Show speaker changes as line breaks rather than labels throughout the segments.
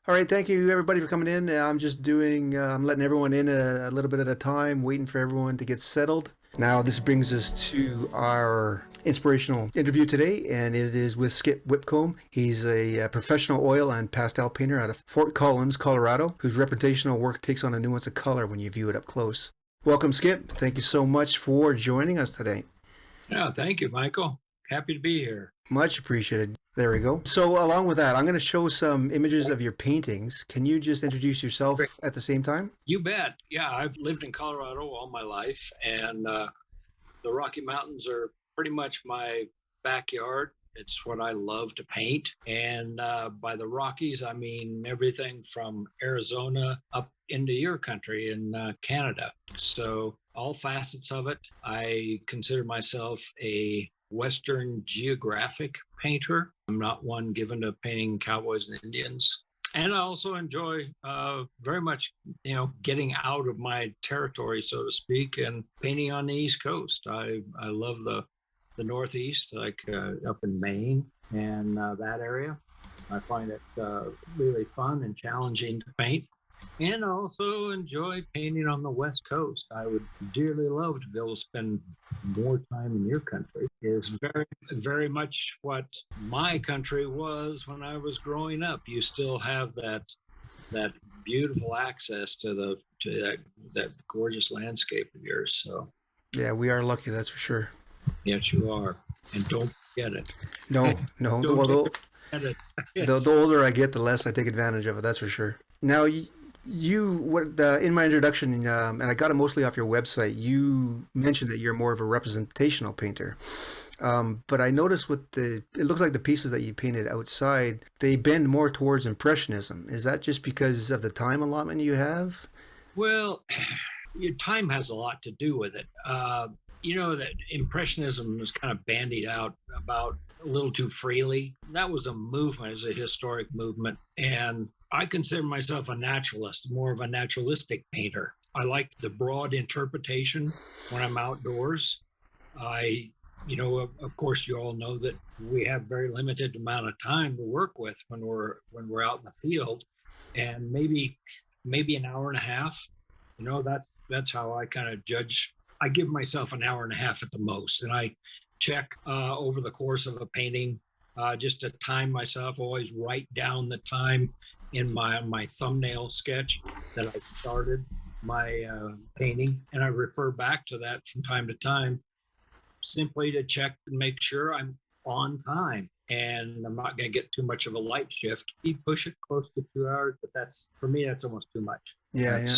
All right, thank you everybody for coming in. I'm just doing, I'm letting everyone in a little bit at a time, waiting for everyone to get settled. Now, this brings us to our inspirational interview today, and it is with Skip Whipcomb. He's a professional oil and pastel painter out of Fort Collins, Colorado, whose reputational work takes on a nuance of color when you view it up close. Welcome, Skip. Thank you so much for joining us today.
Yeah, thank you, Michael. Happy to be here.
Much appreciated. There we go. So, along with that, I'm going to show some images of your paintings. Can you just introduce
Great.
yourself at the same time?
You bet. Yeah, I've lived in Colorado all my life, and the Rocky Mountains are pretty much my backyard. It's what I love to paint. And by the Rockies, I mean everything from Arizona up into your country in Canada. So, all facets of it. I consider myself a Western geographic painter. I'm not one given to painting cowboys and Indians. And I also enjoy very much, getting out of my territory, so to speak, and painting on the East Coast. I love the Northeast, like up in Maine and that area. I find it really fun and challenging to paint. And I also enjoy painting on the West Coast. I would dearly love to be able to spend more time in your country. It's very, very much what my country was when I was growing up. You still have that beautiful access to that gorgeous landscape of yours. So
Yeah, we are lucky, that's for sure.
yes, you are, and don't forget it.
No, no.
Don't
Well,
forget it.
the older I get, the less I take advantage of it. That's for sure. Now, in my introduction, and I got it mostly off your website. You mentioned that you're more of a representational painter. But I noticed it looks like the pieces that you painted outside, they bend more towards impressionism. Is that just because of the time allotment you have?
Well, your time has a lot to do with it. That Impressionism was kind of bandied out about a little too freely. That was a movement, it's a historic movement. And I consider myself a naturalist, more of a naturalistic painter. I like the broad interpretation when I'm outdoors. I, of course, you all know that we have very limited amount of time to work with when we're out in the field, and maybe an hour and a half. That's how I kind of judge. I give myself an hour and a half at the most, and I check over the course of a painting just to time myself. Always write down the time in my thumbnail sketch that I started my painting, and I refer back to that from time to time, simply to check and make sure I'm on time and I'm not going to get too much of a light shift. You push it close to 2 hours, but that's for me, that's almost too much.
Yeah, yeah.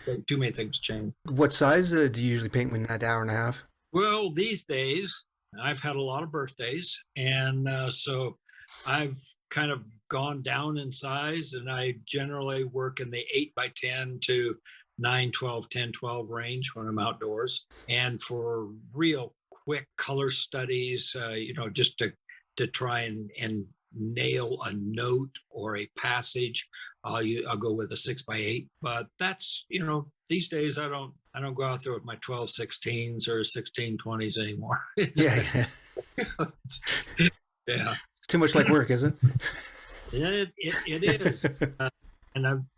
That's too many things change.
What size do you usually paint in that hour and a half?
Well, these days, I've had a lot of birthdays. And so I've kind of gone down in size, and I generally work in the 8 by 10 to 9, 12, 10, 12 range when I'm outdoors. And for real quick color studies, just to try and nail a note or a passage, I'll go with a 6 by 8. But that's, these days I don't go out there with my 12/16s or 16/20s anymore.
Yeah, yeah.
Yeah,
Too much like work, isn't
it is.
it?
And I'm,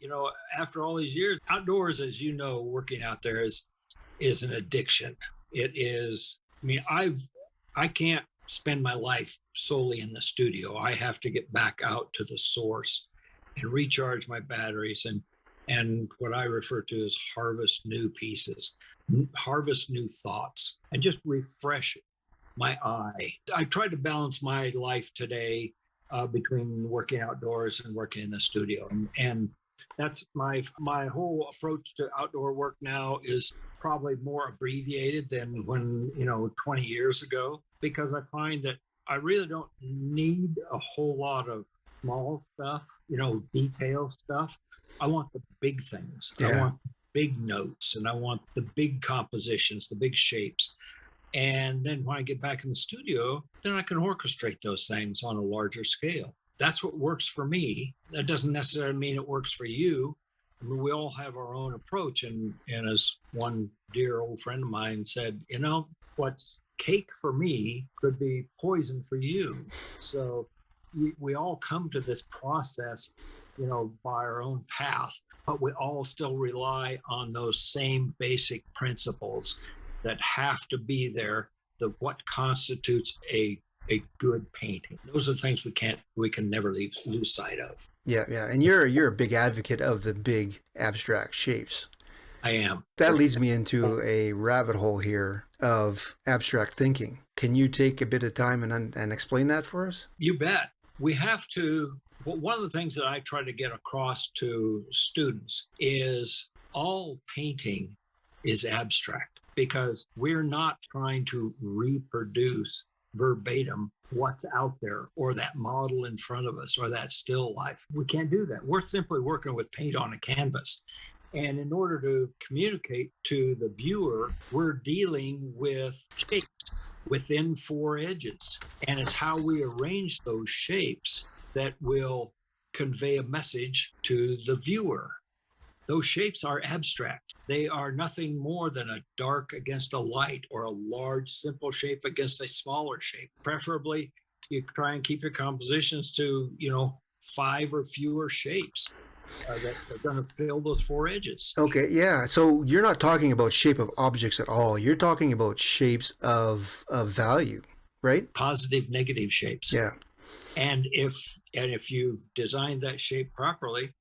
after all these years outdoors, as you know, working out there is an addiction. It is. I mean, I can't spend my life solely in the studio. I have to get back out to the source and recharge my batteries and what I refer to as harvest new pieces, harvest new thoughts, and just refresh my eye. I try to balance my life today between working outdoors and working in the studio, and that's my whole approach to outdoor work now is probably more abbreviated than when 20 years ago, because I find that I really don't need a whole lot of small stuff, detail stuff. I want the big things. I
Yeah.
want big notes, and I want the big compositions, the big shapes. And then when I get back in the studio, then I can orchestrate those things on a larger scale. That's what works for me. That doesn't necessarily mean it works for you. I mean, we all have our own approach. And as one dear old friend of mine said, what's cake for me could be poison for you. So we all come to this process by our own path, but we all still rely on those same basic principles that have to be there, what constitutes a good painting. Those are things we can never lose sight of.
Yeah, yeah. And you're a big advocate of the big abstract shapes.
I am.
That leads me into a rabbit hole here of abstract thinking. Can you take a bit of time and explain that for us?
You bet. We have to. One of the things that I try to get across to students is all painting is abstract, because we're not trying to reproduce verbatim what's out there, or that model in front of us, or that still life. We can't do that. We're simply working with paint on a canvas. And in order to communicate to the viewer, we're dealing with shapes within four edges. And it's how we arrange those shapes that will convey a message to the viewer. Those shapes are abstract. They are nothing more than a dark against a light, or a large, simple shape against a smaller shape. Preferably, you try and keep your compositions to, 5 or fewer shapes that are going to fill those four edges.
Okay, yeah. So you're not talking about shape of objects at all. You're talking about shapes of value, right?
Positive, negative shapes.
Yeah.
And if you've designed that shape properly,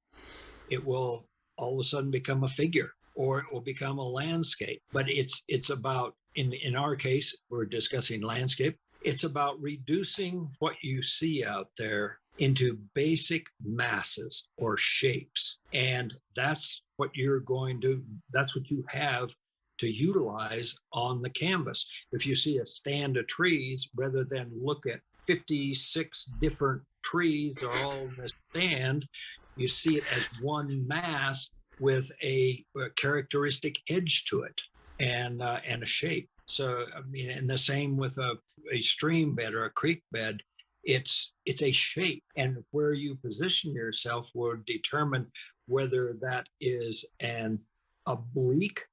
it will all of a sudden become a figure, or it will become a landscape. But it's about, in our case, we're discussing landscape. It's about reducing what you see out there into basic masses or shapes. And that's what that's what you have to utilize on the canvas. If you see a stand of trees, rather than look at 56 different trees are all in a stand, you see it as one mass with a characteristic edge to it, and a shape. So, and the same with a stream bed or a creek bed. It's a shape, and where you position yourself will determine whether that is an oblique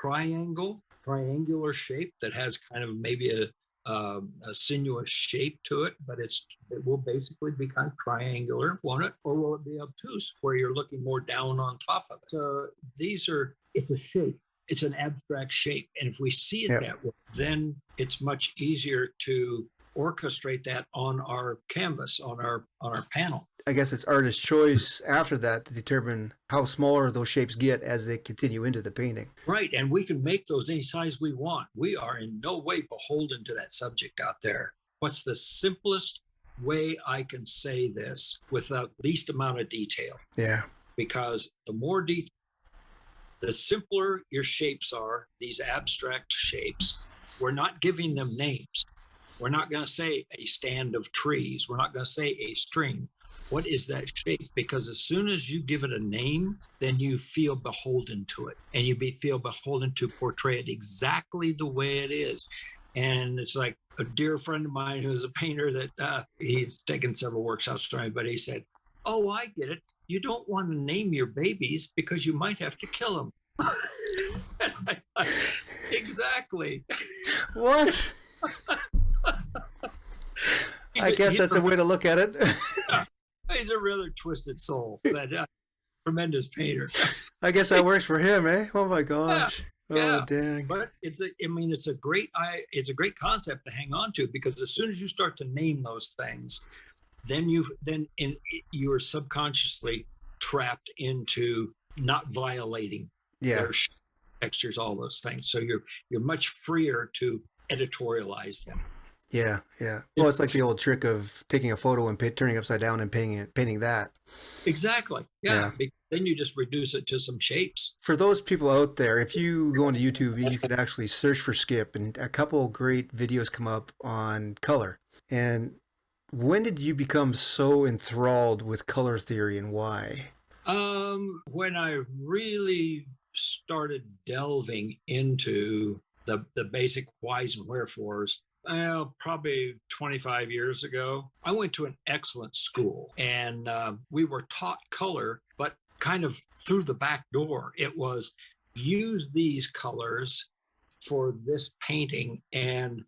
triangular shape that has kind of maybe a sinuous shape to it, but it will basically be kind of triangular, won't it? Or will it be obtuse, where you're looking more down on top of it? So it's a shape. It's an abstract shape. And if we see it that way, then it's much easier to orchestrate that on our canvas, on our panel.
I guess it's artist's choice after that to determine how smaller those shapes get as they continue into the painting.
Right. And we can make those any size we want. We are in no way beholden to that subject out there. What's the simplest way I can say this with the least amount of detail?
Yeah.
Because the simpler your shapes are, these abstract shapes, we're not giving them names. We're not going to say a stand of trees. We're not going to say a stream. What is that shape? Because as soon as you give it a name, then you feel beholden to it, and you feel beholden to portray it exactly the way it is. And it's like a dear friend of mine who's a painter that he's taken several workshops from me, but he said, "Oh, I get it. You don't want to name your babies because you might have to kill them." And I thought, exactly.
What? I guess that's a way to look at it.
Yeah, he's a rather twisted soul, but tremendous painter.
I guess that works for him, eh? Oh my gosh.
Yeah.
Oh dang.
But it's a great concept to hang on to, because as soon as you start to name those things, then you are subconsciously trapped into not violating their textures, all those things. So you're much freer to editorialize them.
Yeah, yeah. Well, it's like the old trick of taking a photo and turning it upside down and painting that.
Exactly. Yeah. Then you just reduce it to some shapes.
For those people out there, if you go into YouTube, you can actually search for Skip, and a couple of great videos come up on color. And when did you become so enthralled with color theory, and why?
When I really started delving into the basic whys and wherefores, probably 25 years ago, I went to an excellent school, and we were taught color, but kind of through the back door. It was, use these colors for this painting, and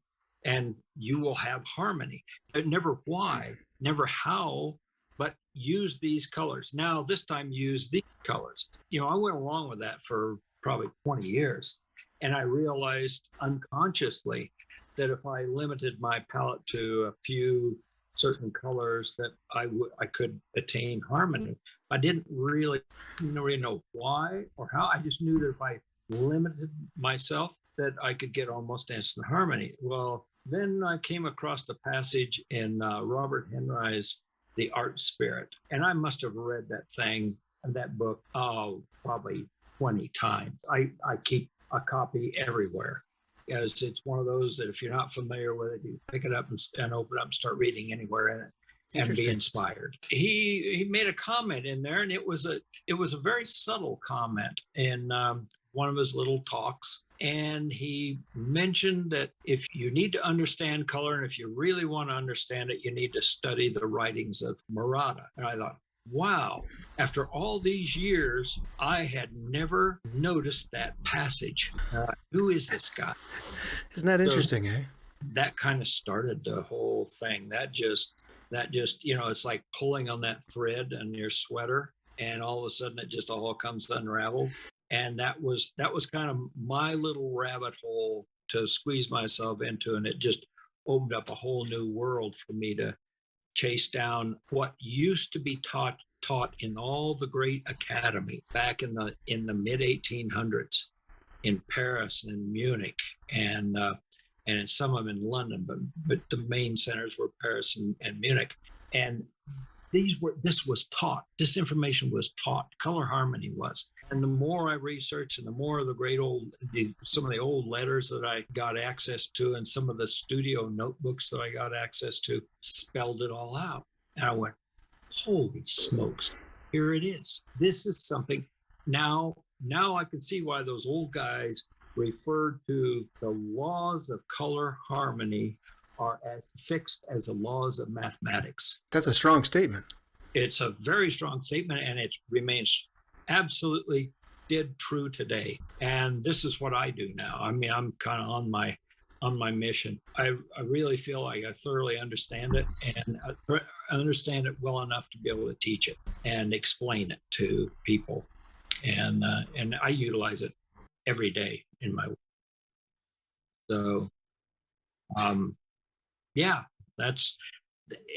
you will have harmony. Never why, never how, but use these colors. Now, this time, use these colors. I went along with that for probably 20 years. And I realized unconsciously that if I limited my palette to a few certain colors, that I could attain harmony. I didn't really know why or how. I just knew that if I limited myself, that I could get almost instant harmony. Well, then I came across the passage in Robert Henry's The Art Spirit, and I must have read that book, probably 20 times. I keep a copy everywhere, because it's one of those that if you're not familiar with it, you pick it up and open it up and start reading anywhere in it and be inspired. He made a comment in there, and it was a very subtle comment in one of his little talks. And he mentioned that if you need to understand color, and if you really want to understand it, you need to study the writings of Murata. And I thought, wow, after all these years, I had never noticed that passage. Who is this guy?
Isn't that interesting, eh?
That kind of started the whole thing. That just, it's like pulling on that thread in your sweater, and all of a sudden it just all comes unraveled. And that was kind of my little rabbit hole to squeeze myself into, and it just opened up a whole new world for me to chase down what used to be taught in all the great academy back in the mid 1800s in Paris and Munich, and in some of them in London, but the main centers were Paris and Munich. And this information was taught, color harmony was. And the more I researched, and the more of some of the old letters that I got access to, and some of the studio notebooks that I got access to, spelled it all out. And I went, holy smokes, here it is. This is something. Now I can see why those old guys referred to the laws of color harmony are as fixed as the laws of mathematics.
That's a strong statement.
It's a very strong statement, and it remains absolutely dead true today. And this is what I do now. I mean, I'm kind of on my mission. I really feel like I thoroughly understand it, and I understand it well enough to be able to teach it and explain it to people. And I utilize it every day in my work. So, yeah, that's,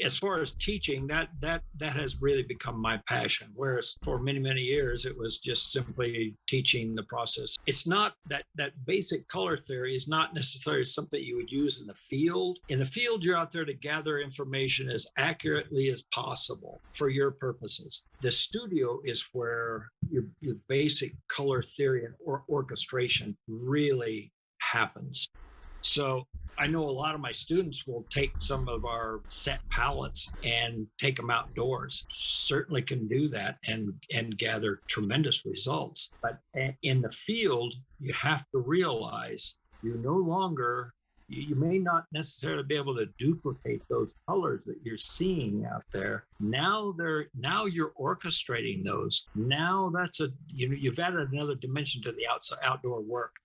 as far as teaching, that has really become my passion. Whereas for many, many years, it was just simply teaching the process. It's not that basic color theory is not necessarily something you would use in the field. In the field, you're out there to gather information as accurately as possible for your purposes. The studio is where your basic color theory and orchestration really happens. So I know a lot of my students will take some of our set palettes and take them outdoors. Certainly can do that and gather tremendous results. But in the field, you have to realize you may not necessarily be able to duplicate those colors that you're seeing out there. Now you're orchestrating those. Now you've added another dimension to the outdoor work.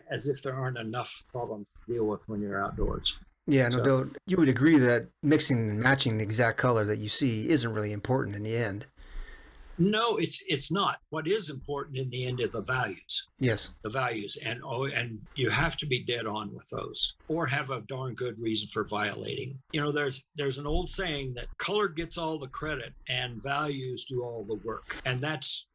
As if there aren't enough problems to deal with when you're outdoors.
Yeah, no doubt. You would agree that mixing and matching the exact color that you see isn't really important in the end.
No, it's not. What is important in the end are the values.
Yes.
The values. And you have to be dead on with those, or have a darn good reason for violating. There's an old saying that color gets all the credit and values do all the work. And that's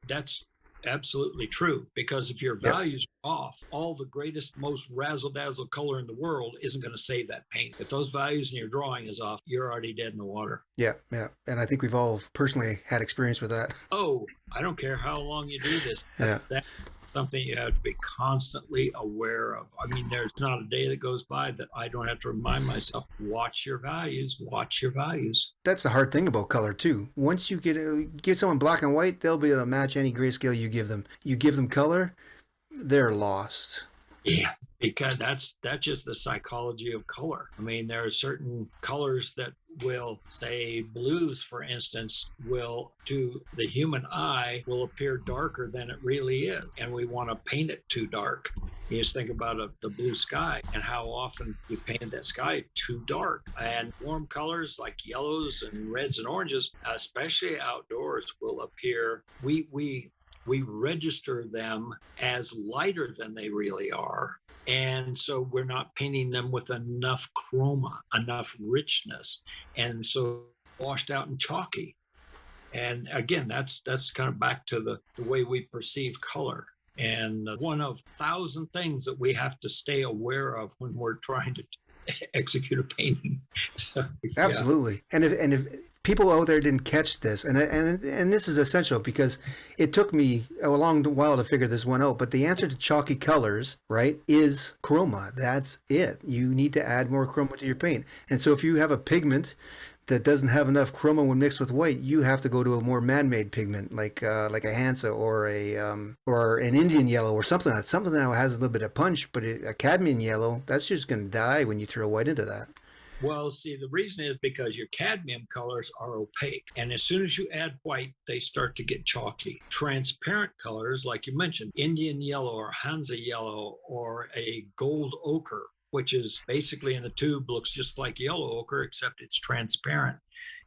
absolutely true, because if your values are off, all the greatest, most razzle-dazzle color in the world isn't going to save that paint. If those values in your drawing is off, you're already dead in the water. Yeah.
And I think we've all personally had experience with that.
Oh, I don't care how long you do this.
Yeah.
That's something you have to be constantly aware of. I mean, there's not a day that goes by that I don't have to remind myself, watch your values.
That's the hard thing about color too. Once you give someone black and white, they'll be able to match any grayscale you give them. You give them color, they're lost.
Yeah, because that's just the psychology of color. I mean, there are certain colors that will, say, blues, for instance, will to the human eye will appear darker than it really is, and we want to paint it too dark. You just think about the blue sky and how often we painted that sky too dark. And warm colors like yellows and reds and oranges, especially outdoors, will appear. We register them as lighter than they really are. And so we're not painting them with enough chroma, enough richness. And so washed out and chalky. And again, that's kind of back to the way we perceive color. And one of 1,000 things that we have to stay aware of when we're trying to execute a painting. So, yeah.
Absolutely. And if people out there didn't catch this, and this is essential because it took me a long while to figure this one out, but the answer to chalky colors, right, is chroma. That's it. You need to add more chroma to your paint. And so if you have a pigment that doesn't have enough chroma when mixed with white, you have to go to a more man-made pigment like a Hansa or an Indian yellow or something that has a little bit of punch. But a cadmium yellow, that's just going to die when you throw white into that.
Well, see, the reason is because your cadmium colors are opaque. And as soon as you add white, they start to get chalky. Transparent colors, like you mentioned, Indian yellow or Hansa yellow or a gold ochre, which is basically in the tube looks just like yellow ochre, except it's transparent.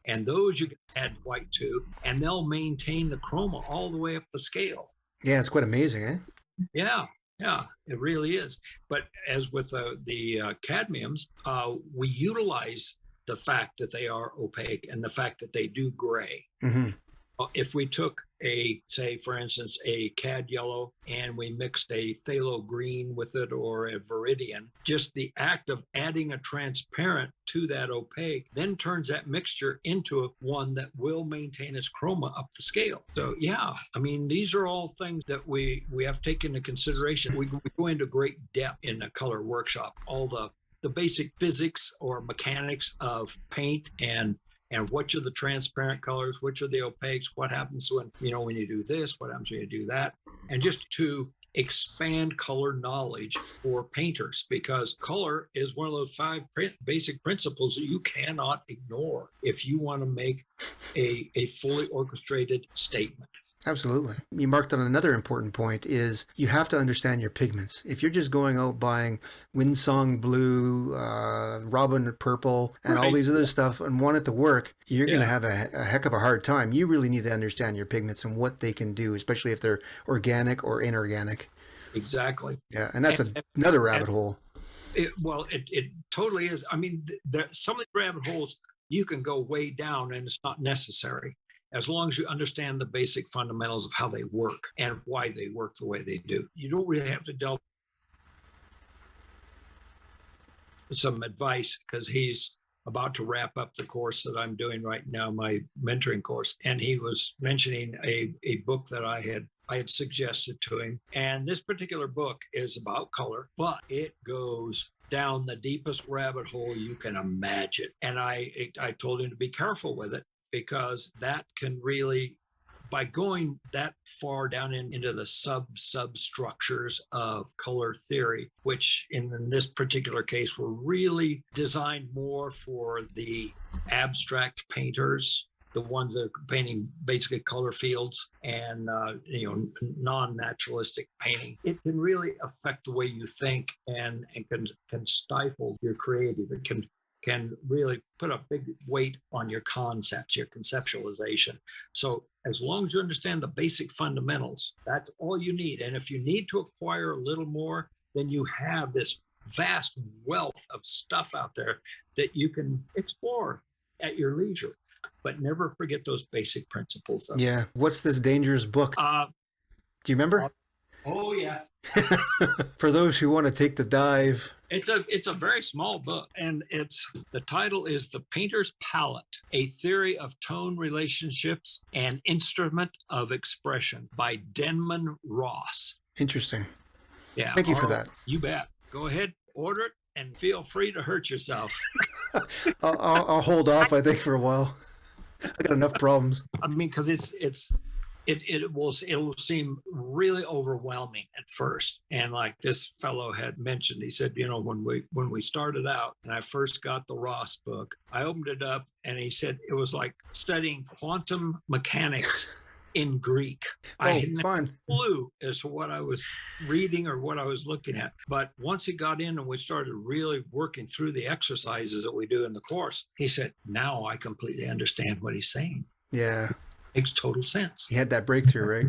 And those you can add white to, and they'll maintain the chroma all the way up the scale.
Yeah, it's quite amazing, eh?
Yeah, yeah, it really is. But as with the cadmiums, we utilize the fact that they are opaque and the fact that they do gray.
Mm-hmm.
If we took say, for instance, a cad yellow and we mixed a phthalo green with it or a viridian, just the act of adding a transparent to that opaque then turns that mixture into one that will maintain its chroma up the scale. So, yeah, I mean, these are all things that we have taken into consideration. We go into great depth in a color workshop, all the basic physics or mechanics of paint and which are the transparent colors, which are the opaques, what happens when you do this, what happens when you do that, and just to expand color knowledge for painters, because color is one of those 5 basic principles that you cannot ignore if you want to make a fully orchestrated statement.
Absolutely. You marked on another important point is you have to understand your pigments. If you're just going out buying Windsong blue, Robin purple, and all these other stuff and want it to work, you're going to have a heck of a hard time. You really need to understand your pigments and what they can do, especially if they're organic or inorganic.
Exactly.
Yeah, and that's another rabbit hole.
It totally is. I mean, some of the rabbit holes you can go way down and it's not necessary, as long as you understand the basic fundamentals of how they work and why they work the way they do. You don't really have to delve some advice, because he's about to wrap up the course that I'm doing right now, my mentoring course. And he was mentioning a book that I had suggested to him. And this particular book is about color, but it goes down the deepest rabbit hole you can imagine. And I told him to be careful with it, because that can really, by going that far down into the substructures of color theory, which in this particular case were really designed more for the abstract painters, the ones that are painting basically color fields and non-naturalistic painting, it can really affect the way you think and can stifle your creative. It can really put a big weight on your concepts, your conceptualization. So as long as you understand the basic fundamentals, that's all you need. And if you need to acquire a little more, then you have this vast wealth of stuff out there that you can explore at your leisure. But never forget those basic principles.
Yeah. What's this dangerous book? Do you remember?
Oh, yes.
For those who want to take the dive.
It's a very small book, and the title is The Painter's Palette, A Theory of Tone Relationships and Instrument of Expression by Denman Ross.
Interesting.
Yeah.
Thank you for that.
You bet. Go ahead, order it, and feel free to hurt yourself.
I'll hold off, I think, for a while. I got enough problems.
I mean, because it's It will seem really overwhelming at first. And like this fellow had mentioned, he said, when we started out and I first got the Ross book, I opened it up and he said it was like studying quantum mechanics in Greek. I
Oh,
had no
fun.
clue as to what I was reading or what I was looking at. But once he got in and we started really working through the exercises that we do in the course, he said, now I completely understand what he's saying.
Yeah.
Makes total sense.
He had that breakthrough, right?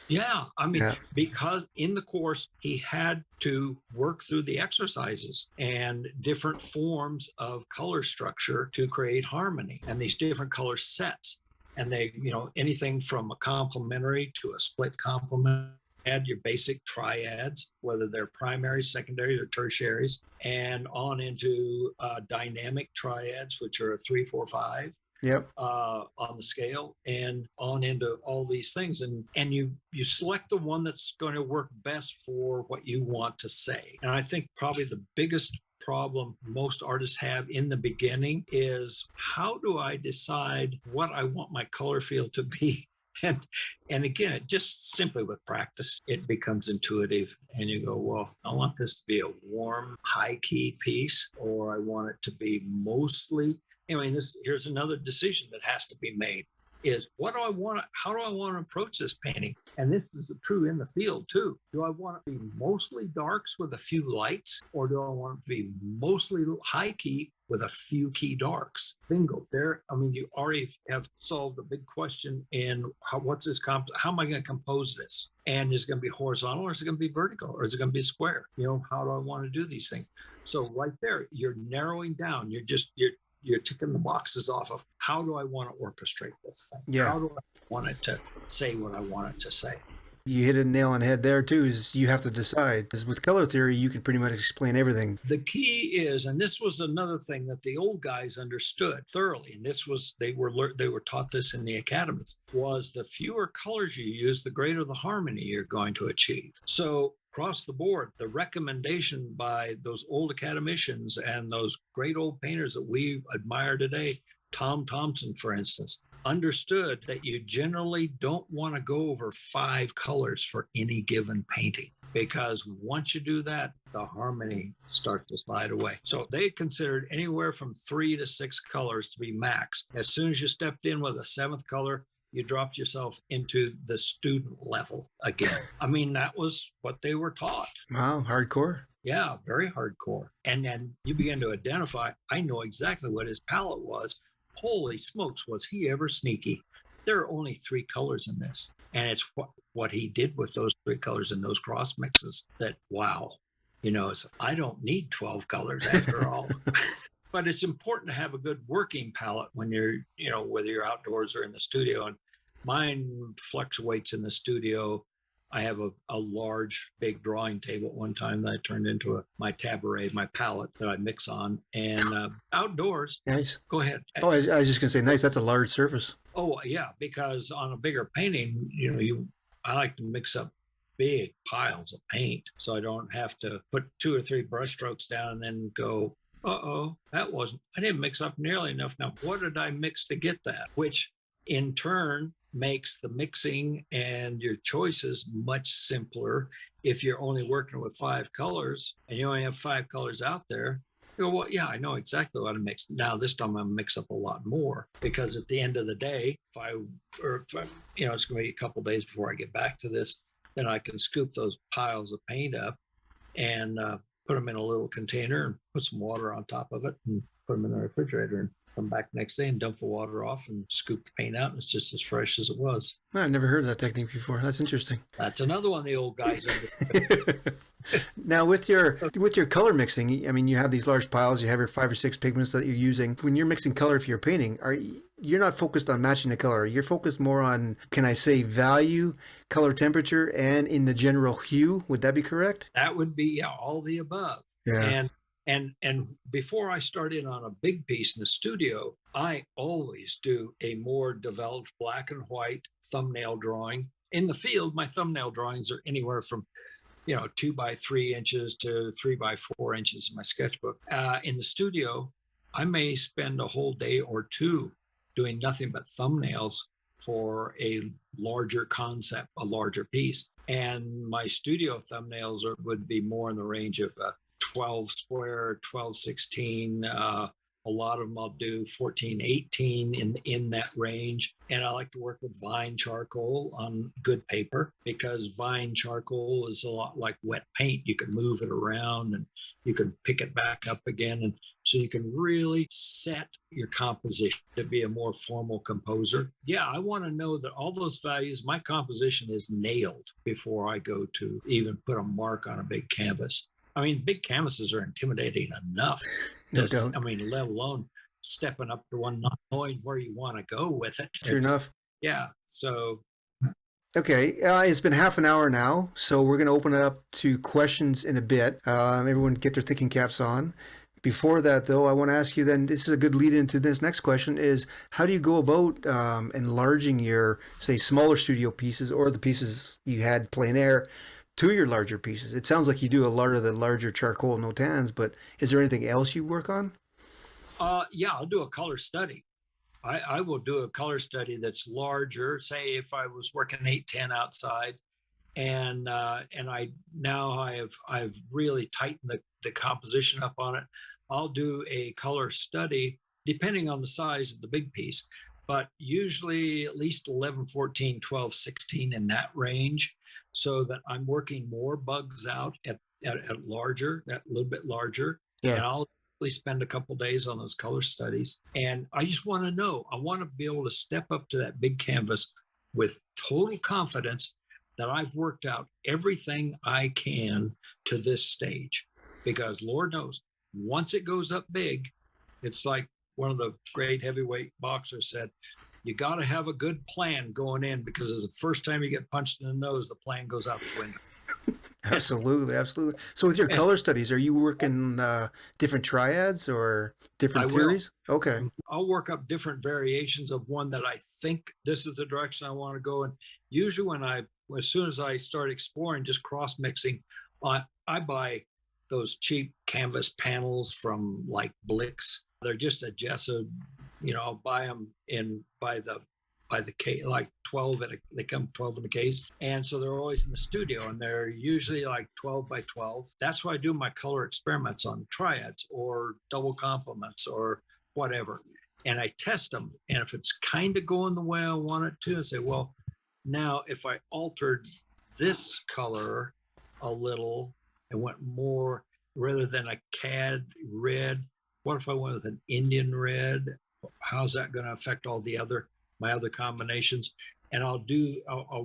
Yeah. I mean,
Yeah.
because in the course, he had to work through the exercises and different forms of color structure to create harmony and these different color sets. And they, anything from a complementary to a split complement. Add your basic triads, whether they're primaries, secondaries, or tertiaries, and on into dynamic triads, which are a 3, 4, 5
Yep.
on the scale, and on into all these things. And you select the one that's going to work best for what you want to say. And I think probably the biggest problem most artists have in the beginning is, how do I decide what I want my color field to be? And again, it just simply with practice, it becomes intuitive. And you go, well, I want this to be a warm, high key piece, or I want it to be mostly. Here's another decision that has to be made: is what do I want? How do I want to approach this painting? And this is true in the field too. Do I want it to be mostly darks with a few lights, or do I want it to be mostly high key with a few key darks? Bingo! There. You already have solved a big question in how am I going to compose this? And is it going to be horizontal, or is it going to be vertical, or is it going to be a square? How do I want to do these things? So right there, you're narrowing down. You're ticking the boxes off of, how do I want to orchestrate this thing?
Yeah.
How do I want it to say what I want it to say?
You hit a nail on the head there too, is you have to decide. Because with color theory, you can pretty much explain everything.
The key is, and this was another thing that the old guys understood thoroughly, and they were taught this in the academies, was the fewer colors you use, the greater the harmony you're going to achieve. So across the board, the recommendation by those old academicians and those great old painters that we admire today, Tom Thompson, for instance, understood that you generally don't want to go over 5 colors for any given painting, because once you do that, the harmony starts to slide away. So they considered anywhere from 3 to 6 colors to be max. As soon as you stepped in with a 7th color, you dropped yourself into the student level again. That was what they were taught.
Wow, hardcore.
Yeah, very hardcore. And then you begin to identify, I know exactly what his palette was. Holy smokes, was he ever sneaky? There are only 3 colors in this. And it's what he did with those 3 colors and those cross mixes that, wow, I don't need 12 colors after all. But it's important to have a good working palette when you're, whether you're outdoors or in the studio. And mine fluctuates in the studio. I have a large, big drawing table at one time that I turned into my tabaret, my palette that I mix on. And outdoors,
Nice.
go ahead.
Oh, I was just going to say, nice. That's a large surface.
Oh, yeah, because on a bigger painting, I like to mix up big piles of paint, so I don't have to put 2 or 3 brush strokes down and then go, I didn't mix up nearly enough. Now, what did I mix to get that? Which in turn makes the mixing and your choices much simpler. If you're only working with 5 colors and you only have 5 colors out there, you go, well, yeah, I know exactly what to mix. Now, this time I'm going to mix up a lot more, because at the end of the day, it's going to be a couple of days before I get back to this, then I can scoop those piles of paint up and put them in a little container and put some water on top of it and put them in the refrigerator, and come back next day and dump the water off and scoop the paint out, and it's just as fresh as it was.
I've never heard of that technique before. That's interesting.
That's another one of the old guys understood.
Now, with your color mixing, you have these large piles. You have your 5 or 6 pigments that you're using. When you're mixing color for your painting, you're not focused on matching the color. You're focused more on, can I say, value, color temperature, and in the general hue. Would that be correct?
That would be all the above.
Yeah.
And before I start in on a big piece in the studio, I always do a more developed black and white thumbnail drawing. In the field, my thumbnail drawings are anywhere from 2 by 3 inches to 3 by 4 inches in my sketchbook. In the studio, I may spend a whole day or 2 doing nothing but thumbnails for a larger concept, a larger piece. And my studio thumbnails would be more in the range of 12 square, 1216. A lot of them I'll do 1418 in that range. And I like to work with vine charcoal on good paper, because vine charcoal is a lot like wet paint. You can move it around and you can pick it back up again. And so you can really set your composition to be a more formal composer. Yeah, I want to know that all those values, my composition is nailed before I go to even put a mark on a big canvas. I mean, big canvases are intimidating enough.
No doubt.
I mean, let alone stepping up to one, not knowing where you want to go with it.
True enough.
Yeah. So
Okay, it's been half an hour now, so we're going to open it up to questions in a bit. Everyone get their thinking caps on. Before that, though, I want to ask you then, this is a good lead into this next question, is how do you go about enlarging your, say, smaller studio pieces or the pieces you had plein air to your larger pieces? It sounds like you do a lot of the larger charcoal no tans, but is there anything else you work on?
yeah, I'll do a color study. I will do a color study that's larger. Say if I was working 810 outside, and I've really tightened the composition up on it. I'll do a color study depending on the size of the big piece, but usually at least 11, 14, 12, 16 in that range, so that I'm working more bugs out at larger, that little bit larger.
Yeah.
And I'll spend a couple days on those color studies. And I just want to know, I want to be able to step up to that big canvas with total confidence that I've worked out everything I can to this stage. Because Lord knows, once it goes up big, it's like one of the great heavyweight boxers said, you got to have a good plan going in, because it's the first time you get punched in the nose, the plan goes out the window.
Absolutely, absolutely. So with your color studies, are you working different triads or different theories? Okay.
I'll work up different variations of one that I think this is the direction I want to go. And usually as soon as I start exploring just cross mixing, I buy those cheap canvas panels from like Blix. They're just a gesso, I'll buy them by the case, like 12 they come 12 in a case. And so they're always in the studio, and they're usually like 12 by 12. That's why I do my color experiments on triads or double complements or whatever. And I test them. And if it's kind of going the way I want it to, I say, well, now if I altered this color a little and went more, rather than a cad red, what if I went with an Indian red? How's that going to affect all my other combinations? And I'll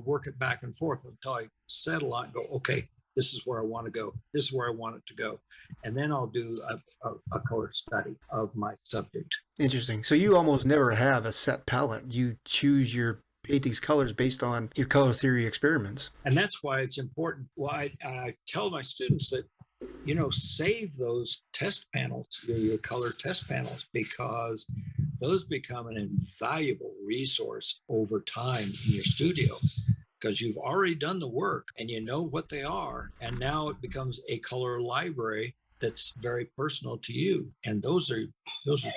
work it back and forth until I settle on and go, okay, this is where I want to go. This is where I want it to go. And then I'll do a color study of my subject.
Interesting. So you almost never have a set palette. You choose your painting's colors based on your color theory experiments.
And that's why it's important. Well, I tell my students that, save those test panels, your color test panels, because those become an invaluable resource over time in your studio, because you've already done the work and you know what they are. And now it becomes a color library that's very personal to you. And those are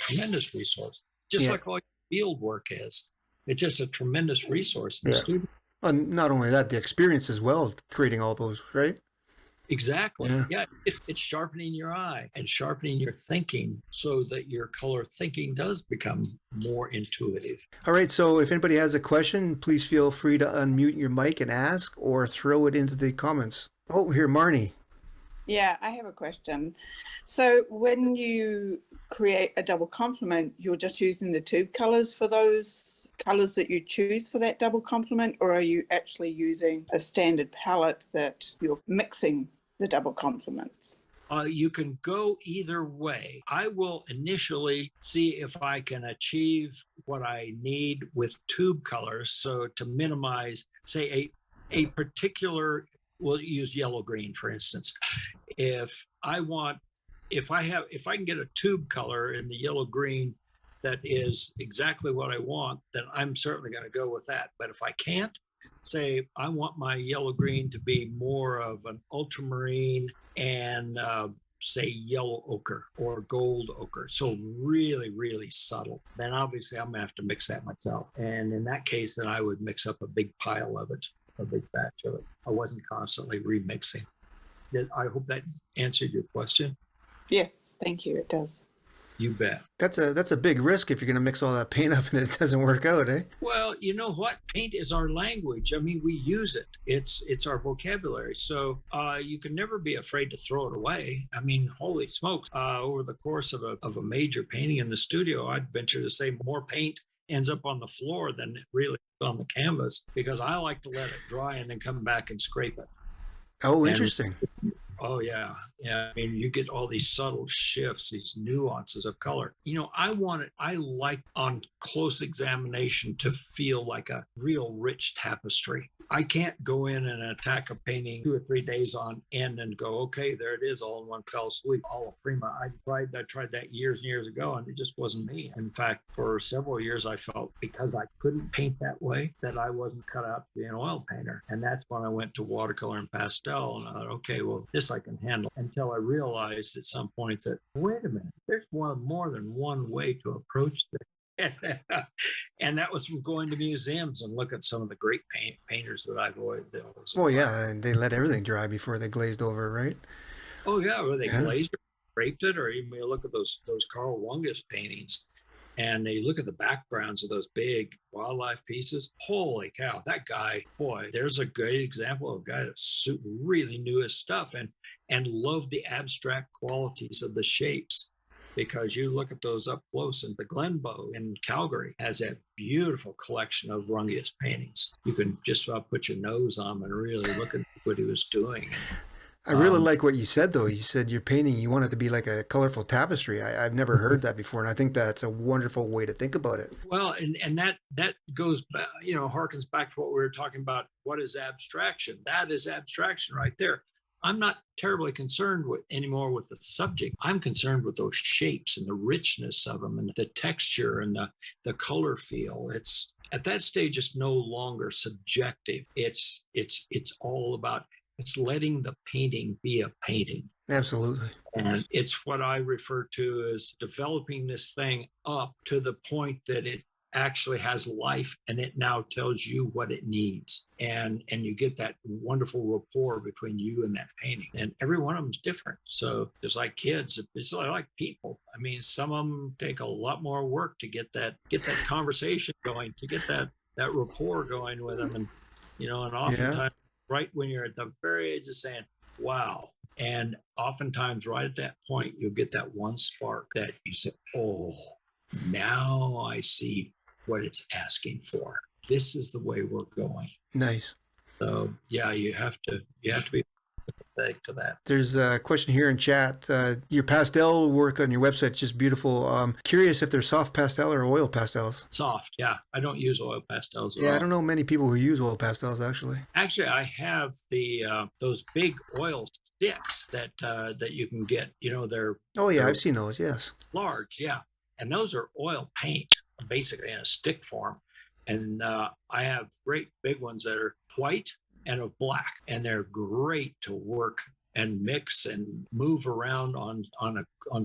tremendous resources, just like all your field work is. It's just a tremendous resource in the studio.
And not only that, the experience as well, creating all those, right?
Exactly. Yeah. It's sharpening your eye and sharpening your thinking, so that your color thinking does become more intuitive.
All right. So if anybody has a question, please feel free to unmute your mic and ask, or throw it into the comments. Oh, here, Marnie.
Yeah, I have a question. So when you create a double complement, you're just using the tube colors for those colors that you choose for that double complement, or are you actually using a standard palette that you're mixing the double complements?
You can go either way. I will initially see if I can achieve what I need with tube colors. So to minimize, say, a particular, we'll use yellow green, for instance. If I can get a tube color in the yellow green that is exactly what I want, then I'm certainly going to go with that. But if I can't, say I want my yellow green to be more of an ultramarine and say yellow ochre or gold ochre, so really, really subtle, then obviously I'm gonna have to mix that myself. And in that case, then I would mix up a big pile of it, a big batch of it. I wasn't constantly remixing. I hope that answered your question.
Yes, thank you. It does.
You bet.
That's a big risk if you're going to mix all that paint up and it doesn't work out, eh?
Well, you know what? Paint is our language. I mean, we use it. It's our vocabulary. So you can never be afraid to throw it away. I mean, holy smokes! Over the course of a major painting in the studio, I'd venture to say more paint ends up on the floor than it really is on the canvas, because I like to let it dry and then come back and scrape it.
Oh,
And
interesting.
oh yeah, yeah. I mean, you get all these subtle shifts, these nuances of color. You know, I like on close examination to feel like a real rich tapestry. I can't go in and attack a painting 2 or 3 days on end and go, okay, there it is, all in one fell swoop, all prima. I tried that years and years ago, and it just wasn't me. In fact, for several years, I felt because I couldn't paint that way, that I wasn't cut out to be an oil painter. And that's when I went to watercolor and pastel, and I thought, okay, well, this I can handle. Until I realized at some point that, wait a minute, there's more than one way to approach this. And that was from going to museums and look at some of the great painters that I've always.
Well, yeah, and they let everything dry before they glazed over, right?
Oh yeah, where they
Yeah.
glazed it, scraped it, or even you look at those Carl Wungus paintings, and they look at the backgrounds of those big wildlife pieces. Holy cow, that guy, boy, there's a great example of a guy that really knew his stuff and loved the abstract qualities of the shapes. Because you look at those up close, and the Glenbow in Calgary has that beautiful collection of Rungius paintings. You can just about put your nose on them and really look at what he was doing.
I really like what you said, though. You said your painting, you want it to be like a colorful tapestry. I've never heard that before, and I think that's a wonderful way to think about it.
Well, and that goes back, you know, harkens back to what we were talking about. What is abstraction? That is abstraction right there. I'm not terribly concerned anymore with the subject. I'm concerned with those shapes and the richness of them and the texture and the color feel. It's at that stage, it's no longer subjective. It's all about, it's letting the painting be a painting.
Absolutely.
And it's what I refer to as developing this thing up to the point that it actually has life, and it now tells you what it needs, and you get that wonderful rapport between you and that painting. And every one of them is different. So just like kids, it's like people. I mean, some of them take a lot more work to get that conversation going, to get that rapport going with them. And you know, and oftentimes right when you're at the very edge of saying, wow. And oftentimes right at that point, you'll get that one spark that you say, oh, now I see what it's asking for. This is the way we're going.
Nice.
So yeah, you have to be sympathetic to that.
There's a question here in chat. Your pastel work on your website is just beautiful. Curious if they're soft pastel or oil pastels.
Soft, yeah. I don't use oil pastels at
Yeah,
all.
I don't know many people who use oil pastels, actually.
Actually, I have those big oil sticks that you can get. You know, they're
Oh, yeah, I've seen those, yes.
large, yeah. And those are oil paint, basically in a stick form. And I have great big ones that are white and of black, and they're great to work and mix and move around on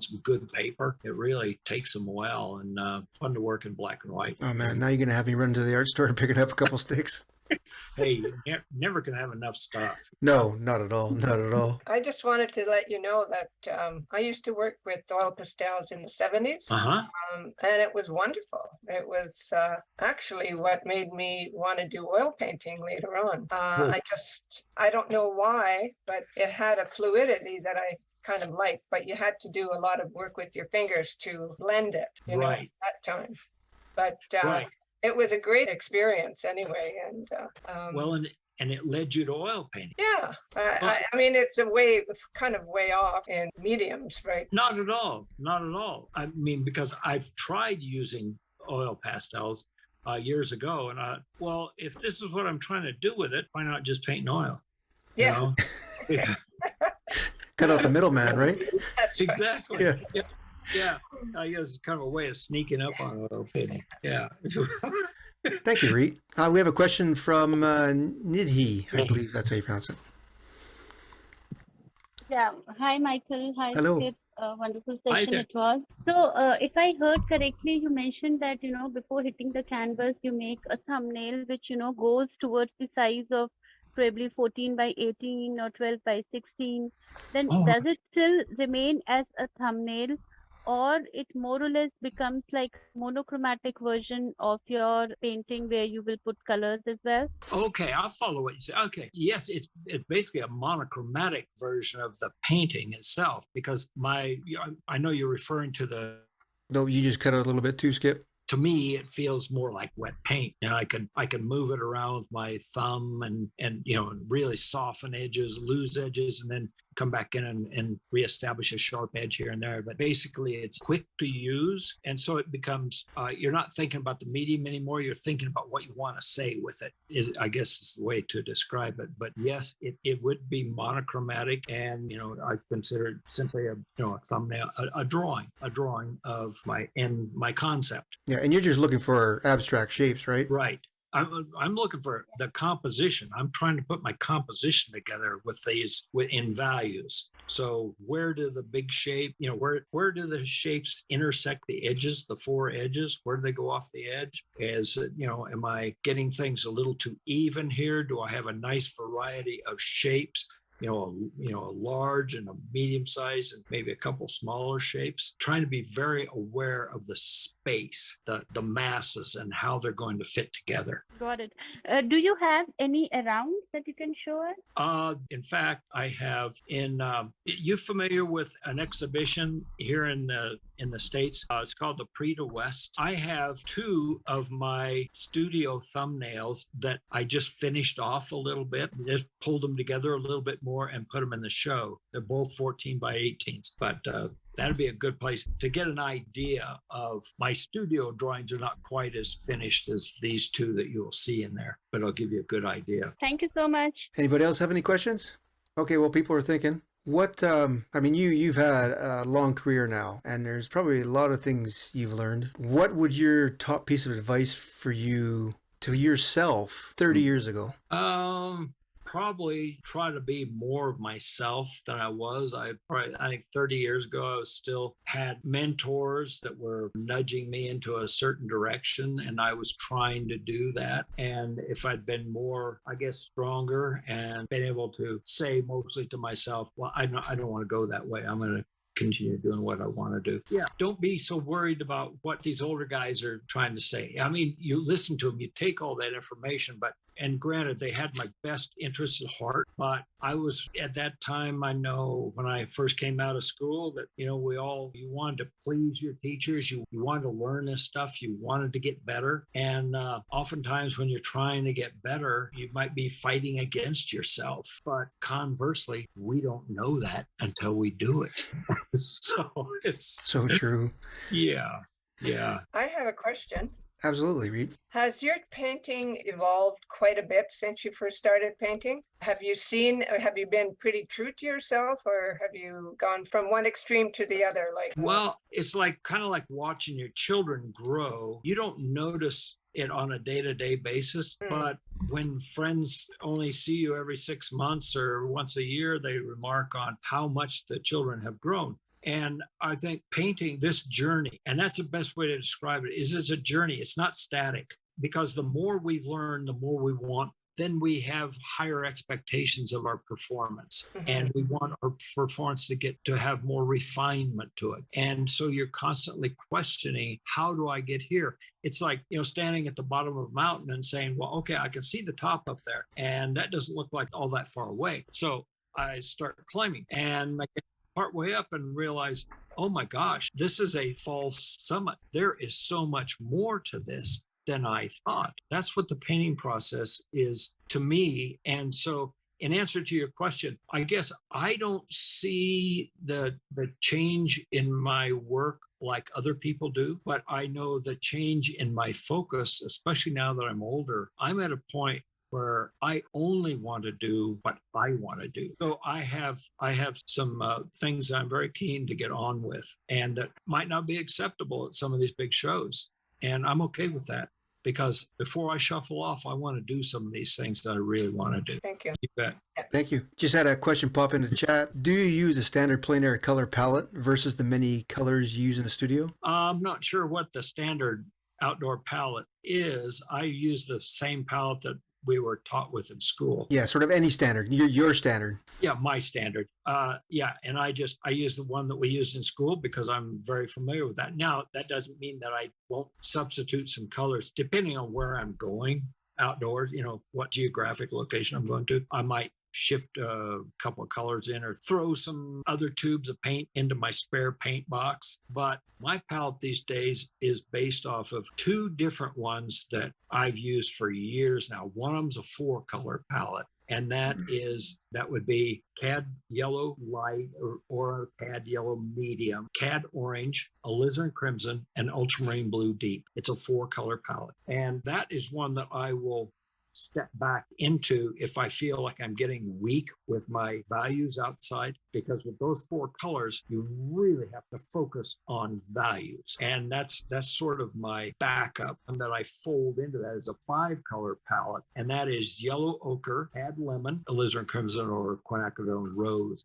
some good paper. It really takes them well, and fun to work in black and white.
Oh, man, now you're going to have me run to the art store and pick up a couple sticks.
Hey, you never can have enough stuff.
No, not at all. Not at all.
I just wanted to let you know that I used to work with oil pastels in the 70s, and it was wonderful. It was actually what made me want to do oil painting later on. I don't know why, but it had a fluidity that I kind of liked, but you had to do a lot of work with your fingers to blend it, you know, at that time. But it was a great experience anyway. And
well, and it led you to oil painting.
Yeah, I mean, it's kind of way off in mediums, right?
Not at all. Not at all. I mean, because I've tried using oil pastels years ago, and well, if this is what I'm trying to do with it, why not just paint in oil?
Yeah.
You know?
Cut out the middleman, right?
That's
Exactly.
Yeah.
Yeah. I guess it's kind of a way of sneaking up on oil painting. Yeah.
Thank you, Reet. We have a question from Nidhi. I believe that's how you pronounce it.
Yeah. Hi, Michael. Hi,
Hello.
Skip. Wonderful
Hi
session
there.
it was. So, if I heard correctly, you mentioned that, before hitting the canvas, you make a thumbnail which, goes towards the size of probably 14 by 18 or 12 by 16. Then
Oh,
does it still remain as a thumbnail, or it more or less becomes like monochromatic version of your painting where you will put colors as well?
okay. I'll follow what you say. Okay. Yes, it's basically a monochromatic version of the painting itself because I know you're referring to the.
No, you just cut out a little bit too, Skip.
To me, it feels more like wet paint, and I can move it around with my thumb and really soften edges, lose edges, and then come back in and reestablish a sharp edge here and there. But basically, it's quick to use, and so it becomes you're not thinking about the medium anymore. You're thinking about what you want to say with it. I guess is the way to describe it. But yes, it would be monochromatic, and I consider it simply a thumbnail, a drawing of my concept.
Yeah, and you're just looking for abstract shapes, right?
Right. I'm looking for the composition. I'm trying to put my composition together with these in values. So where do the big shape, where do the shapes intersect the edges, the four edges? Where do they go off the edge? Am I getting things a little too even here? Do I have a nice variety of shapes? A large and a medium size and maybe a couple smaller shapes, trying to be very aware of the space, the masses and how they're going to fit together.
Got it. Do you have any around that you can show us?
In fact, I have you familiar with an exhibition here in the States? It's called the Prix de West. I have two of my studio thumbnails that I just finished off a little bit, just pulled them together a little bit more and put them in the show. They're both 14 by 18s, but that'd be a good place to get an idea of my studio drawings are not quite as finished as these two that you'll see in there, but I'll give you a good idea.
Thank you so much.
Anybody else have any questions? Okay, well, people are thinking, you've had a long career now, and there's probably a lot of things you've learned. What would your top piece of advice for you to yourself 30 years ago?
Probably try to be more of myself than I was. I think 30 years ago, I still had mentors that were nudging me into a certain direction, and I was trying to do that. And if I'd been more, I guess, stronger and been able to say mostly to myself, well, I don't want to go that way. I'm going to continue doing what I want to do. Yeah. Don't be so worried about what these older guys are trying to say. I mean, you listen to them, you take all that information, and granted, they had my best interests at heart, but I was at that time, I know when I first came out of school that, you wanted to please your teachers. You wanted to learn this stuff. You wanted to get better. And oftentimes when you're trying to get better, you might be fighting against yourself. But conversely, we don't know that until we do it. So it's
so true.
Yeah.
I have a question.
Absolutely, Reed.
Has your painting evolved quite a bit since you first started painting? Have you been pretty true to yourself, or have you gone from one extreme to the other?
Well, it's kind of like watching your children grow. You don't notice it on a day-to-day basis, but when friends only see you every 6 months or once a year, they remark on how much the children have grown. And I think painting this journey, and that's the best way to describe it, is it's a journey. It's not static, because the more we learn, the more we want, then we have higher expectations of our performance. Mm-hmm. And we want our performance to have more refinement to it. And so you're constantly questioning, how do I get here? It's like, standing at the bottom of a mountain and saying, well, okay, I can see the top up there, and that doesn't look like all that far away. So I start climbing, and I get part way up and realize, oh my gosh, this is a false summit. There is so much more to this than I thought. That's what the painting process is to me. And so in answer to your question, I guess I don't see the change in my work like other people do, but I know the change in my focus, especially now that I'm older. I'm at a point where I only want to do what I want to do. So I have some things I'm very keen to get on with, and that might not be acceptable at some of these big shows. And I'm okay with that. because before I shuffle off, I want to do some of these things that I really want to do.
Thank you.
You bet.
Thank you. Just had a question pop in the chat. Do you use a standard plein air color palette versus the many colors you use in the studio?
I'm not sure what the standard outdoor palette is. I use the same palette that we were taught with in school.
Yeah, sort of any standard. Your standard.
Yeah, my standard. Yeah, and I use the one that we used in school because I'm very familiar with that. Now, that doesn't mean that I won't substitute some colors depending on where I'm going outdoors, what geographic location I'm going to. I might shift a couple of colors in or throw some other tubes of paint into my spare paint box. But my palette these days is based off of two different ones that I've used for years now. One of them's a 4-color palette. And that would be cad yellow light or cad yellow medium, cad orange, alizarin crimson, and ultramarine blue deep. It's a 4-color palette. And that is one that I will step back into if I feel like I'm getting weak with my values outside, because with those 4 colors, you really have to focus on values. And that's sort of my backup, and that I fold into that as a 5-color palette. And that is yellow ochre, cad lemon, alizarin crimson, or quinacridone rose,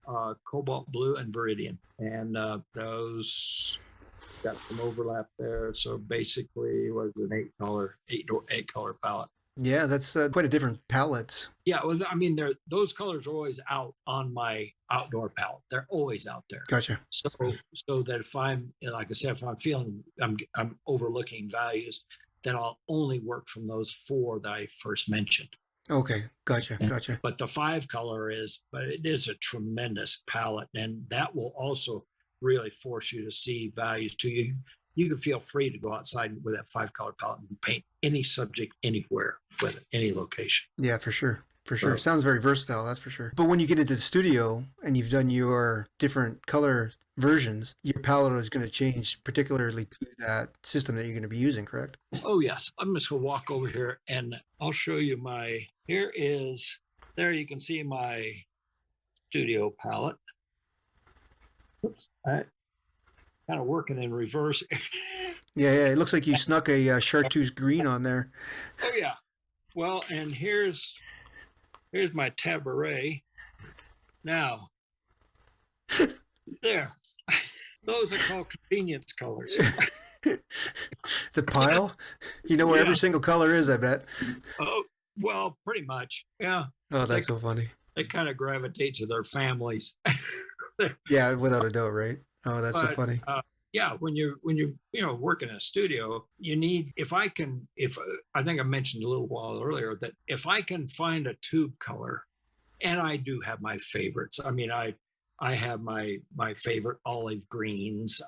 cobalt blue, and viridian. And those got some overlap there. So basically it was an 8-color palette.
Yeah, that's quite a different palette.
Yeah, well, I mean, those colors are always out on my outdoor palette. They're always out there.
Gotcha.
So that if I'm, like I said, if I'm feeling I'm overlooking values, then I'll only work from those 4 that I first mentioned.
Okay, gotcha.
But the 5-color it is a tremendous palette, and that will also really force you to see values too. You can feel free to go outside with that 5-color palette and paint any subject anywhere with it, any location.
Yeah, for sure. Sounds very versatile, that's for sure. But when you get into the studio and you've done your different color versions, your palette is going to change particularly to that system that you're going to be using, correct?
Oh, yes. I'm just going to walk over here and I'll show you there you can see my studio palette. Oops. All right. Kind of working in reverse.
Yeah, it looks like you snuck a chartreuse green on there.
Oh yeah. Well, and here's my tabaret. Now, there. Those are called convenience colors.
The pile? You know where every single color is, I bet.
Oh, well, pretty much. Yeah.
Oh, that's so funny.
They kind of gravitate to their families.
Yeah, without a doubt, right? Oh, that's so funny.
Yeah, when you work in a studio, you need, I think I mentioned a little while earlier that if I can find a tube color, and I do have my favorites. I mean, I have my favorite olive greens,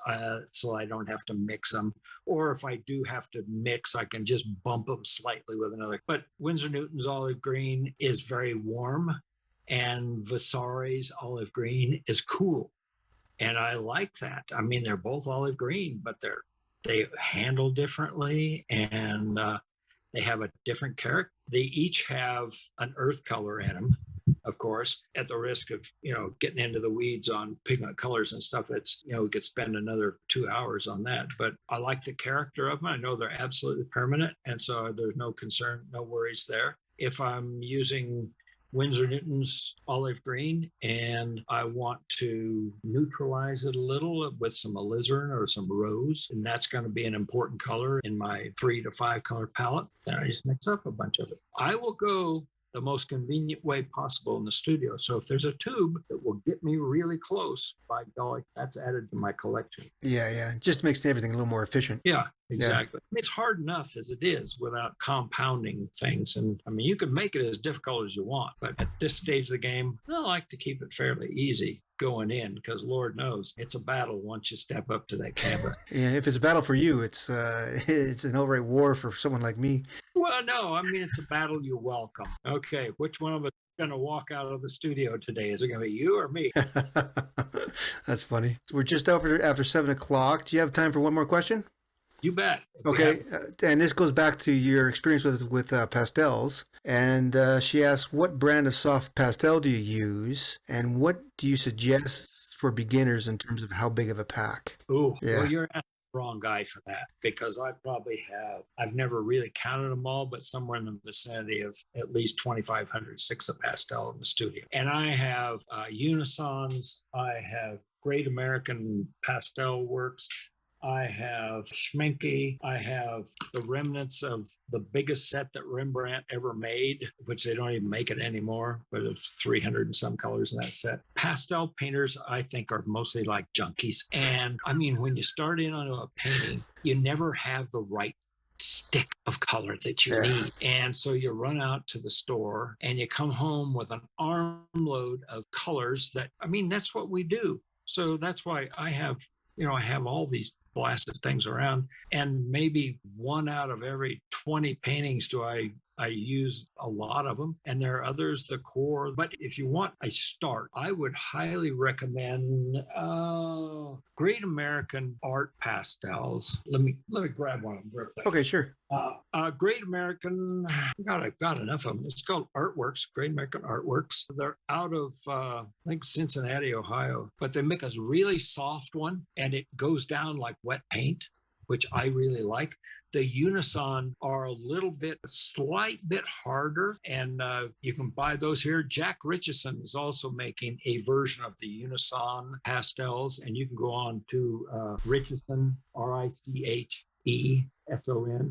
so I don't have to mix them. Or if I do have to mix, I can just bump them slightly with another. But Winsor Newton's olive green is very warm, and Vasari's olive green is cool. And I like that. I mean, they're both olive green, but they handle differently, and they have a different character. They each have an earth color in them, of course, at the risk of, getting into the weeds on pigment colors and stuff. That's, we could spend another 2 hours on that. But I like the character of them. I know they're absolutely permanent. And so there's no concern, no worries there. If I'm using Winsor Newton's olive green and I want to neutralize it a little with some alizarin or some rose, and that's going to be an important color in my 3 to 5 color palette, then I just mix up a bunch of it. I will go the most convenient way possible in the studio. So if there's a tube that will get me really close, by golly, that's added to my collection.
Yeah. It just makes everything a little more efficient.
Yeah, exactly. Yeah. It's hard enough as it is without compounding things. And I mean, you can make it as difficult as you want, but at this stage of the game, I like to keep it fairly easy going in, because Lord knows it's a battle once you step up to that canvas.
Yeah, if it's a battle for you, it's an outright war for someone like me.
Well, no, I mean, it's a battle you welcome. Okay, which one of us is going to walk out of the studio today? Is it going to be you or me?
That's funny. We're just after 7 o'clock. Do you have time for one more question?
You bet.
Okay, and this goes back to your experience with pastels. And she asks, what brand of soft pastel do you use? And what do you suggest for beginners in terms of how big of a pack?
Ooh,
yeah.
Well, you're asking wrong guy for that, because I've never really counted them all, but somewhere in the vicinity of at least 2,500 sticks of pastel in the studio. And I have Unisons, I have Great American Pastel Works, I have Schminke. I have the remnants of the biggest set that Rembrandt ever made, which they don't even make it anymore, but it's 300 and some colors in that set. Pastel painters, I think, are mostly like junkies. And I mean, when you start in on a painting, you never have the right stick of color that you need. And so you run out to the store and you come home with an armload of colors that, I mean, that's what we do. So that's why I have all these blasted things around, and maybe one out of every 20 paintings do I use a lot of them, and there are others, the core. But if you want a start, I would highly recommend Great American Art Pastels. Let me grab one of them real quick.
Okay, sure.
Great American, I've got enough of them. It's called Artworks, Great American Artworks. They're out of, I think, Cincinnati, Ohio, but they make a really soft one, and it goes down like wet paint, which I really like. The Unison are a slight bit harder, and you can buy those here. Jack Richardson is also making a version of the Unison pastels, and you can go on to Richardson, RICHESON,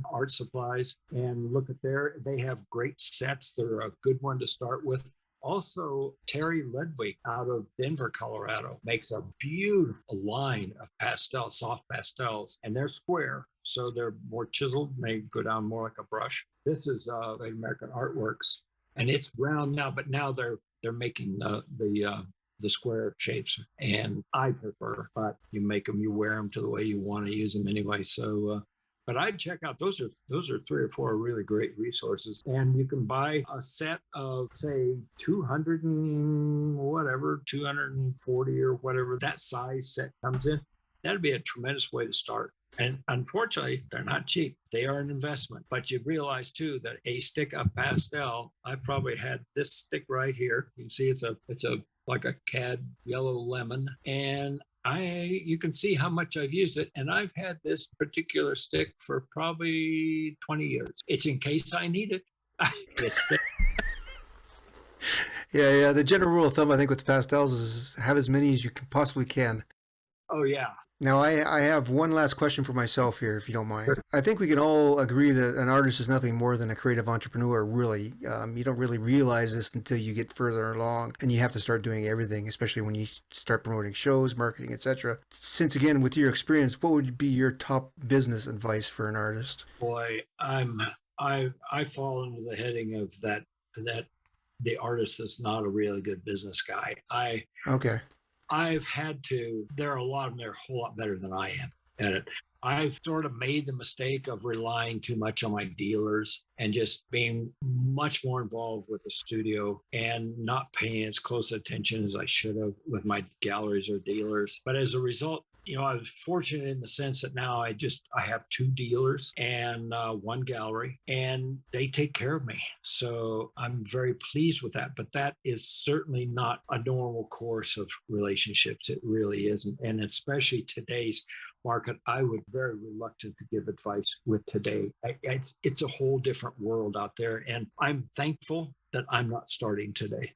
Art Supplies, and look at they have great sets. They're a good one to start with. Also, Terry Ledwig out of Denver, Colorado, makes a beautiful line of soft pastels, and they're square, so they're more chiseled, may go down more like a brush. This is Great American Artworks, and it's round now, but now they're making the square shapes, and I prefer. But you make them, you wear them to the way you want to use them anyway. So. But I'd check out, those are 3 or 4 really great resources. And you can buy a set of, say, 240 or whatever that size set comes in. That'd be a tremendous way to start. And unfortunately, they're not cheap. They are an investment. But you realize, too, that a stick of pastel, I probably had this stick right here. You can see it's like a cad yellow lemon. And you can see how much I've used it, and I've had this particular stick for probably 20 years. It's in case I need it.
Yeah. The general rule of thumb, I think, with pastels is have as many as you possibly can.
Oh, yeah.
Now, I have one last question for myself here, if you don't mind. I think we can all agree that an artist is nothing more than a creative entrepreneur, really. You don't really realize this until you get further along, and you have to start doing everything, especially when you start promoting shows, marketing, etc. Since, again, with your experience, what would be your top business advice for an artist?
Boy, I fall into the heading of that the artist is not a really good business guy. There are a lot of them that are a whole lot better than I am at it. I've sort of made the mistake of relying too much on my dealers and just being much more involved with the studio and not paying as close attention as I should have with my galleries or dealers. But as a result, I was fortunate in the sense that now I have 2 dealers and 1 gallery, and they take care of me. So I'm very pleased with that. But that is certainly not a normal course of relationships. It really isn't. And especially today's market, I would be very reluctant to give advice with today. It's a whole different world out there. And I'm thankful that I'm not starting today.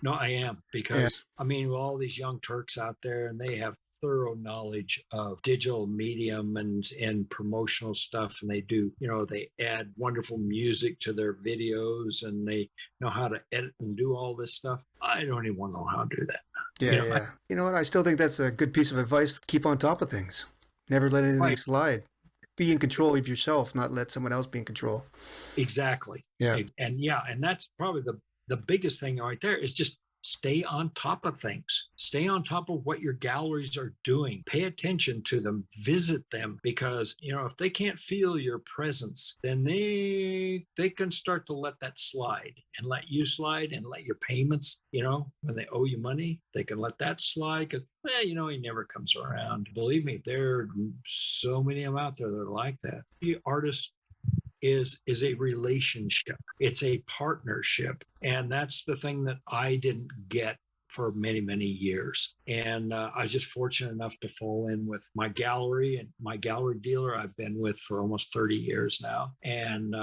No, I am, because I mean, with all these young Turks out there, and they have thorough knowledge of digital medium and promotional stuff, and they do, they add wonderful music to their videos, and they know how to edit and do all this stuff. I don't even want to know how to do that.
You know what? I still think that's a good piece of advice. Keep on top of things. Never let anything slide. Be in control of yourself, not let someone else be in control.
Exactly. Yeah. And that's probably the biggest thing right there is just stay on top of things. Stay on top of what your galleries are doing. Pay attention to them. Visit them, because, if they can't feel your presence, then they can start to let that slide and let you slide and let your payments, when they owe you money, they can let that slide because, he never comes around. Believe me, there are so many of them out there that are like that. The artist is a relationship. It's a partnership. And that's the thing that I didn't get for many, many years. And I was just fortunate enough to fall in with my gallery, and my gallery dealer I've been with for almost 30 years now. And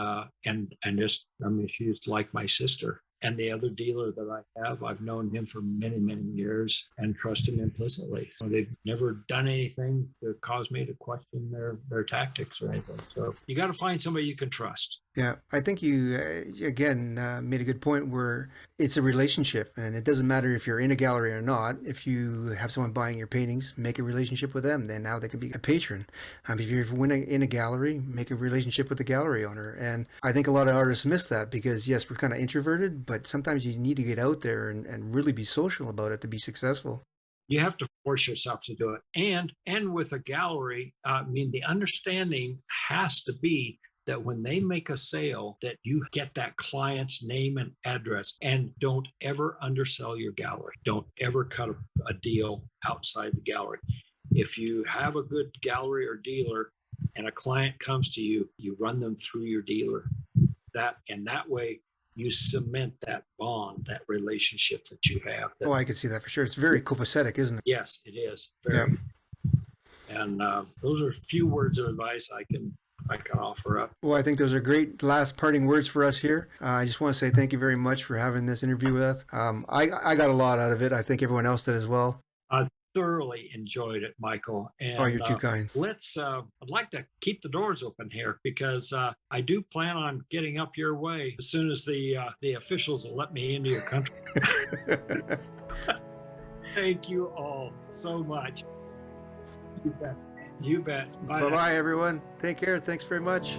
just, I mean, she's like my sister. And the other dealer that I have, I've known him for many, many years and trust him implicitly. So they've never done anything to cause me to question their tactics or anything. So you got to find somebody you can trust.
Yeah, I think you, again, made a good point where it's a relationship, and it doesn't matter if you're in a gallery or not. If you have someone buying your paintings, make a relationship with them. Then now they can be a patron. If you're in a gallery, make a relationship with the gallery owner. And I think a lot of artists miss that because, yes, we're kind of introverted, but sometimes you need to get out there and really be social about it to be successful.
You have to force yourself to do it. And with a gallery, I mean, the understanding has to be that when they make a sale, that you get that client's name and address, and don't ever undersell your gallery. Don't ever cut a deal outside the gallery. If you have a good gallery or dealer and a client comes to you, you run them through your dealer. That way you cement that bond, that relationship that you have.
Oh, I can see that for sure. It's very copacetic, isn't it?
Yes, it is. Very. Yeah. And those are a few words of advice I can offer up.
Well, I think those are great last parting words for us here. I just want to say thank you very much for having this interview with us. I got a lot out of it. I think everyone else did as well.
I thoroughly enjoyed it, Michael. And,
oh, you're too kind.
I'd like to keep the doors open here because I do plan on getting up your way as soon as the officials will let me into your country. Thank you all so much. You bet. You bet.
Bye-bye, everyone. Take care. Thanks very much.